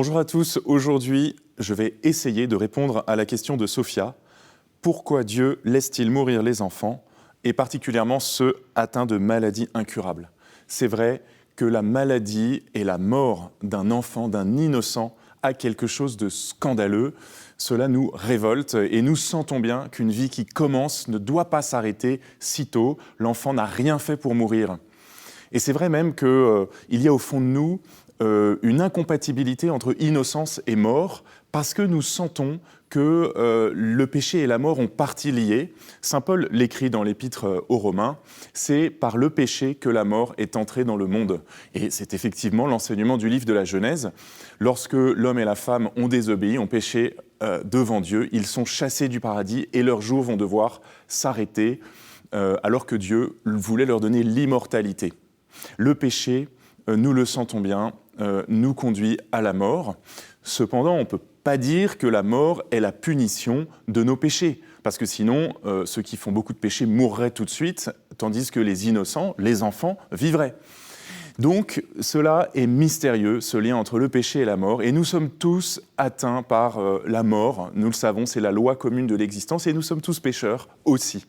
Bonjour à tous, aujourd'hui je vais essayer de répondre à la question de Sophia. Pourquoi Dieu laisse-t-il mourir les enfants, et particulièrement ceux atteints de maladies incurables? C'est vrai que la maladie et la mort d'un enfant, d'un innocent, a quelque chose de scandaleux. Cela nous révolte et nous sentons bien qu'une vie qui commence ne doit pas s'arrêter sitôt. L'enfant n'a rien fait pour mourir. Et c'est vrai même qu'il y a au fond de nous une incompatibilité entre innocence et mort, parce que nous sentons que le péché et la mort ont partie liée. Saint Paul l'écrit dans l'épître aux Romains, c'est par le péché que la mort est entrée dans le monde. Et c'est effectivement l'enseignement du livre de la Genèse. Lorsque l'homme et la femme ont désobéi, ont péché devant Dieu, ils sont chassés du paradis et leurs jours vont devoir s'arrêter alors que Dieu voulait leur donner l'immortalité. Le péché, nous le sentons bien, nous conduit à la mort. Cependant, on ne peut pas dire que la mort est la punition de nos péchés, parce que sinon, ceux qui font beaucoup de péchés mourraient tout de suite, tandis que les innocents, les enfants, vivraient. Donc, cela est mystérieux, ce lien entre le péché et la mort, et nous sommes tous atteints par la mort. Nous le savons, c'est la loi commune de l'existence, et nous sommes tous pécheurs aussi.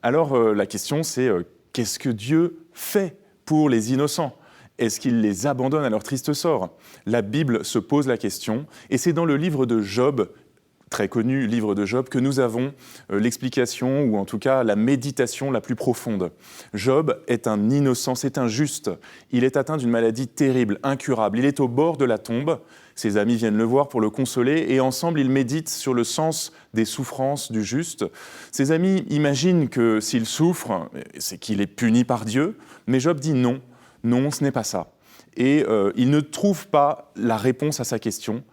Alors, la question, c'est qu'est-ce que Dieu fait pour les innocents ? Est-ce qu'il les abandonne à leur triste sort ? La Bible se pose la question, et c'est dans le livre de Job, très connu livre de Job, que nous avons l'explication, ou en tout cas la méditation la plus profonde. Job est un innocent, c'est un juste. Il est atteint d'une maladie terrible, incurable. Il est au bord de la tombe. Ses amis viennent le voir pour le consoler, et ensemble ils méditent sur le sens des souffrances du juste. Ses amis imaginent que s'il souffre, c'est qu'il est puni par Dieu, mais Job dit non. Non, ce n'est pas ça. Et il ne trouve pas la réponse à sa question.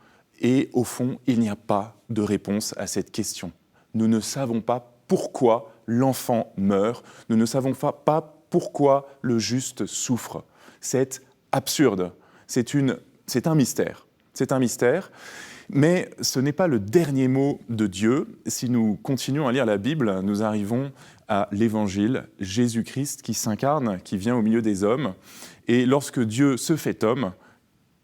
Et au fond, il n'y a pas de réponse à cette question. Nous ne savons pas pourquoi l'enfant meurt. Nous ne savons pas pourquoi le juste souffre. C'est absurde. C'est un mystère. C'est un mystère. Mais ce n'est pas le dernier mot de Dieu. Si nous continuons à lire la Bible, nous arrivons à l'Évangile, Jésus-Christ qui s'incarne, qui vient au milieu des hommes. Et lorsque Dieu se fait homme,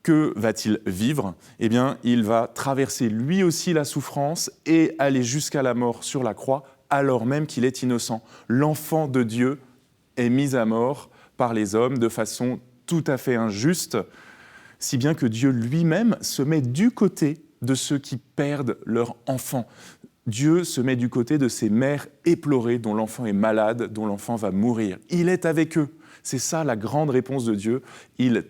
que va-t-il vivre ? Eh bien, il va traverser lui aussi la souffrance et aller jusqu'à la mort sur la croix, alors même qu'il est innocent. L'enfant de Dieu est mis à mort par les hommes de façon tout à fait injuste, si bien que Dieu lui-même se met du côté de ceux qui perdent leur enfant. Dieu se met du côté de ces mères éplorées dont l'enfant est malade, dont l'enfant va mourir. Il est avec eux. C'est ça la grande réponse de Dieu. Il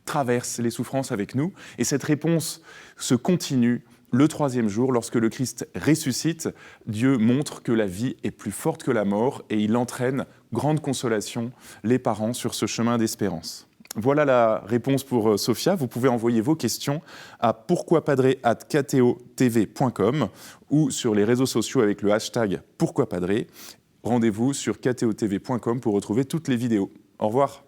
traverse les souffrances avec nous. Et cette réponse se continue le troisième jour. Lorsque le Christ ressuscite, Dieu montre que la vie est plus forte que la mort et il entraîne, grande consolation, les parents sur ce chemin d'espérance. Voilà la réponse pour Sophia. Vous pouvez envoyer vos questions à pourquoipadré@kto.tv.com ou sur les réseaux sociaux avec le hashtag pourquoipadré. Rendez-vous sur kto.tv.com pour retrouver toutes les vidéos. Au revoir.